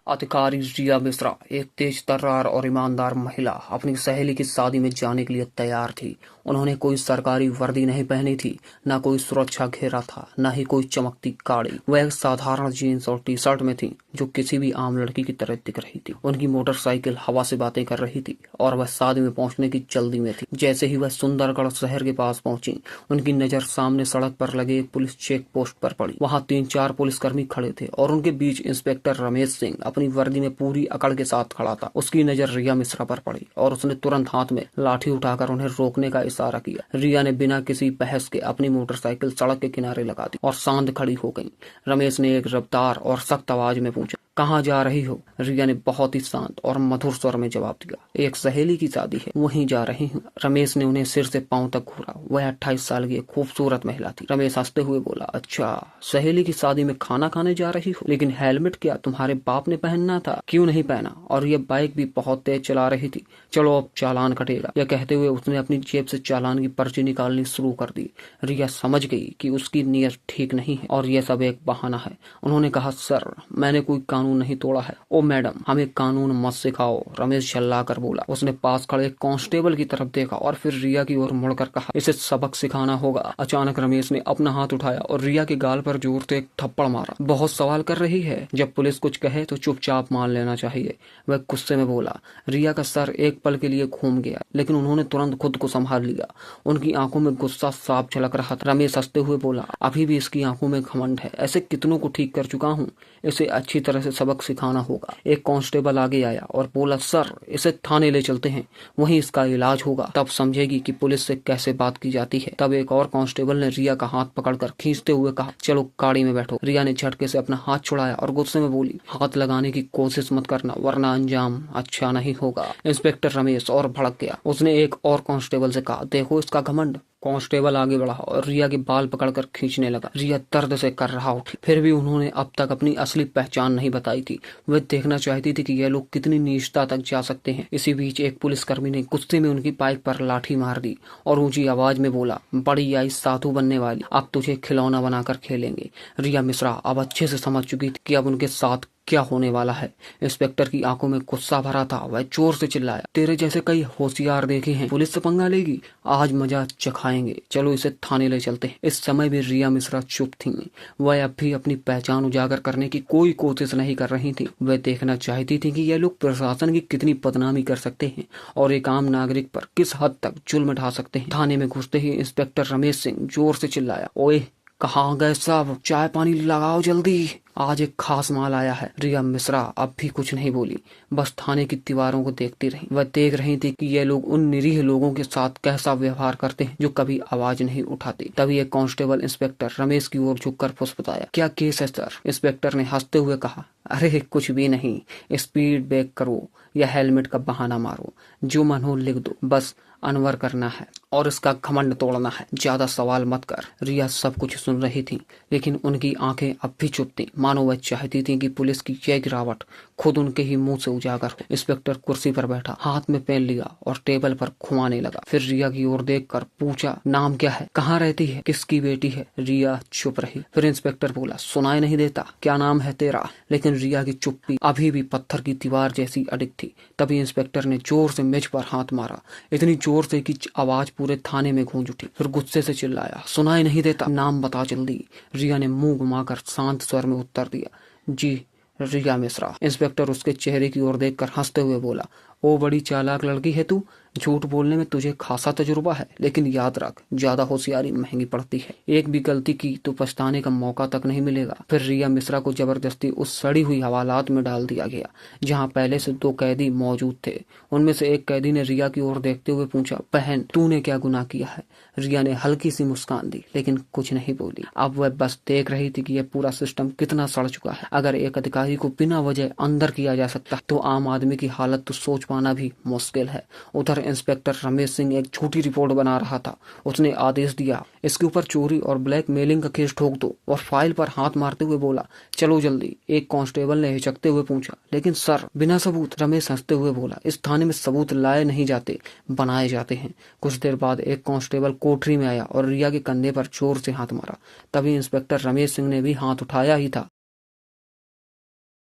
अधिकारी रिया मिश्रा एक तेज तर्रार और ईमानदार महिला अपनी सहेली की शादी में जाने के लिए तैयार थी। उन्होंने कोई सरकारी वर्दी नहीं पहनी थी, न कोई सुरक्षा घेरा था, न ही कोई चमकती गाड़ी। वह एक साधारण जीन्स और टी शर्ट में थी, जो किसी भी आम लड़की की तरह दिख रही थी। उनकी मोटरसाइकिल हवा से बातें कर रही थी और वह शादी में पहुंचने की जल्दी में थी। जैसे ही वह सुंदरगढ़ शहर के पास पहुंची, उनकी नजर सामने सड़क पर लगे एक पुलिस चेक पोस्ट पर पड़ी। वहां 3-4 पुलिसकर्मी खड़े थे और उनके बीच इंस्पेक्टर रमेश सिंह अपनी वर्दी में पूरी अकड़ के साथ खड़ा था। उसकी नजर रिया मिश्रा पर पड़ी और उसने तुरंत हाथ में लाठी उठाकर उन्हें रोकने का इशारा किया। रिया ने बिना किसी बहस के अपनी मोटरसाइकिल सड़क के किनारे लगा दी और शांत खड़ी हो गई। रमेश ने एक रफ्तार और सख्त आवाज में पूछा, कहाँ जा रही हो? रिया ने बहुत ही शांत और मधुर स्वर में जवाब दिया, एक सहेली की शादी है, वहीं जा रही हूँ। रमेश ने उन्हें सिर से पांव तक घूरा। वह 28 साल की खूबसूरत महिला थी। रमेश हंसते हुए बोला, अच्छा, सहेली की शादी में खाना खाने जा रही हो? लेकिन हेलमेट क्या तुम्हारे बाप ने पहनना था, क्यों नहीं पहना? और ये बाइक भी बहुत तेज चला रही थी। चलो अब चालान कटेगा। यह कहते हुए उसने अपनी जेब से चालान की पर्ची निकालनी शुरू कर दी। रिया समझ गई कि उसकी नीयत ठीक नहीं है और यह सब एक बहाना है। उन्होंने कहा, सर, मैंने कोई कानून नहीं तोड़ा है। ओ मैडम, हमें कानून मत सिखाओ, रमेश चिल्ला कर बोला। उसने पास खड़े कांस्टेबल की तरफ देखा और फिर रिया की ओर मुड़कर कहा, इसे सबक सिखाना होगा। अचानक रमेश ने अपना हाथ उठाया और रिया के गाल पर जोर से एक थप्पड़ मारा। बहुत सवाल कर रही है, जब पुलिस कुछ कहे तो चुपचाप मान लेना चाहिए, वह गुस्से में बोला। रिया का सर एक पल के लिए घूम गया, लेकिन उन्होंने तुरंत खुद को संभाल लिया। उनकी आंखों में गुस्सा साफ झलक रहा था। रमेश हंसते हुए बोला, अभी भी इसकी आंखों में घमंड है, ऐसे कितनों को ठीक कर चुका हूँ, इसे अच्छी तरह से सबक सिखाना होगा। एक कांस्टेबल आगे आया और बोला, सर, इसे थाने ले चलते हैं, वहीं इसका इलाज होगा, तब समझेगी कि पुलिस से कैसे बात की जाती है। तब एक और कांस्टेबल ने रिया का हाथ पकड़कर खींचते हुए कहा, चलो गाड़ी में बैठो। रिया ने झटके से अपना हाथ छुड़ाया और गुस्से में बोली, हाथ लगाने की कोशिश मत करना, वरना अंजाम अच्छा नहीं होगा। इंस्पेक्टर रमेश और भड़क गया। उसने एक और कांस्टेबल से कहा, देखो इसका घमंड। कांस्टेबल आगे बढ़ा और रिया के बाल पकड़कर खींचने लगा। रिया दर्द से कर रहा उठी। फिर भी उन्होंने अब तक अपनी असली पहचान नहीं बताई थी। वे देखना चाहती थी कि यह लोग कितनी नीचता तक जा सकते हैं। इसी बीच एक पुलिसकर्मी ने गुस्से में उनकी बाइक पर लाठी मार दी और ऊंची आवाज में बोला, बड़ी आई साधु बनने वाली, अब तुझे खिलौना बनाकर खेलेंगे। रिया मिश्रा अब अच्छे से समझ चुकी थी कि अब उनके साथ क्या होने वाला है। इंस्पेक्टर की आंखों में गुस्सा भरा था। वह जोर से चिल्लाया, तेरे जैसे कई होशियार देखे हैं, पुलिस से पंगा लेगी, आज मजा चखाएंगे, चलो इसे थाने ले चलते हैं। इस समय भी रिया मिश्रा चुप थीं। वह अब भी अपनी पहचान उजागर करने की कोई कोशिश नहीं कर रही थी। वह देखना चाहती थी कि यह लोग प्रशासन की कितनी बदनामी कर सकते हैं और एक आम नागरिक पर किस हद तक जुल्म ढा सकते हैं। थाने में घुसते ही इंस्पेक्टर रमेश सिंह जोर से चिल्लाया, ओए, कहाँ गए सब? चाय पानी लगाओ जल्दी, आज एक खास माल आया है। रिया मिश्रा अब भी कुछ नहीं बोली, बस थाने की दीवारों को देखती रही। वह देख रही थी कि ये लोग उन निरीह लोगों के साथ कैसा व्यवहार करते हैं जो कभी आवाज नहीं उठाते। तभी एक कांस्टेबल इंस्पेक्टर रमेश की ओर झुककर फुसफुसाया, क्या केस है सर? इंस्पेक्टर ने हंसते हुए कहा, अरे कुछ भी नहीं, स्पीड ब्रेक करो या हेलमेट का बहाना मारो, जो मन हो लिख दो, बस अनवर करना है और इसका घमंड तोड़ना है, ज्यादा सवाल मत कर। रिया सब कुछ सुन रही थी, लेकिन उनकी आंखें अब भी चुप थीं, मानो वह चाहती थी कि पुलिस की यह गिरावट खुद उनके ही मुंह से उजागर हो। इंस्पेक्टर कुर्सी पर बैठा, हाथ में पेन लिया और टेबल पर घुमाने लगा। फिर रिया की ओर देखकर पूछा, नाम क्या है, कहाँ रहती है, किसकी बेटी है? रिया चुप रही। फिर इंस्पेक्टर बोला, सुनाई नहीं देता, क्या नाम है तेरा? लेकिन रिया की चुप्पी अभी भी पत्थर की दीवार जैसी अडिग थी। तभी इंस्पेक्टर ने जोर से मेज पर हाथ मारा, इतनी जोर से कि आवाज पूरे थाने में गूंज उठी। फिर गुस्से से चिल्लाया, सुनाई नहीं देता, नाम बता जल्दी। रिया ने मुंह घुमाकर शांत स्वर में उत्तर दिया, जी, रिया मिश्रा। इंस्पेक्टर उसके चेहरे की ओर देखकर हंसते हुए बोला, ओ बड़ी चालाक लड़की है तू, झूठ बोलने में तुझे खासा तजुर्बा है, लेकिन याद रख, ज्यादा होशियारी महंगी पड़ती है। एक भी गलती की तो पछताने का मौका तक नहीं मिलेगा। फिर रिया मिश्रा को जबरदस्ती उस सड़ी हुई हवालात में डाल दिया गया जहां पहले से 2 कैदी मौजूद थे। उनमें से एक कैदी ने रिया की ओर देखते हुए पूछा, बहन, तूने क्या गुनाह किया है? रिया ने हल्की सी मुस्कान दी, लेकिन कुछ नहीं बोली। अब वह बस देख रही थी कि यह पूरा सिस्टम कितना सड़ चुका है। अगर एक अधिकारी को बिना वजह अंदर किया जा सकता तो आम आदमी की हालत तो सोच पाना भी मुश्किल है। उधर इंस्पेक्टर रमेश सिंह एक झूठी रिपोर्ट बना रहा था। उसने आदेश दिया, इसके ऊपर चोरी और ब्लैकमेलिंग का केस ठोक दो, और फाइल पर हाथ मारते हुए बोला, चलो जल्दी। एक कांस्टेबल ने हिचकते हुए पूछा, लेकिन सर, बिना सबूत? रमेश हंसते हुए बोला, इस थाने में सबूत लाए नहीं जाते, बनाए जाते हैं। कुछ देर बाद एक कांस्टेबल कोठरी में आया और रिया के कंधे पर जोर से हाथ मारा। तभी इंस्पेक्टर रमेश सिंह ने भी हाथ उठाया ही था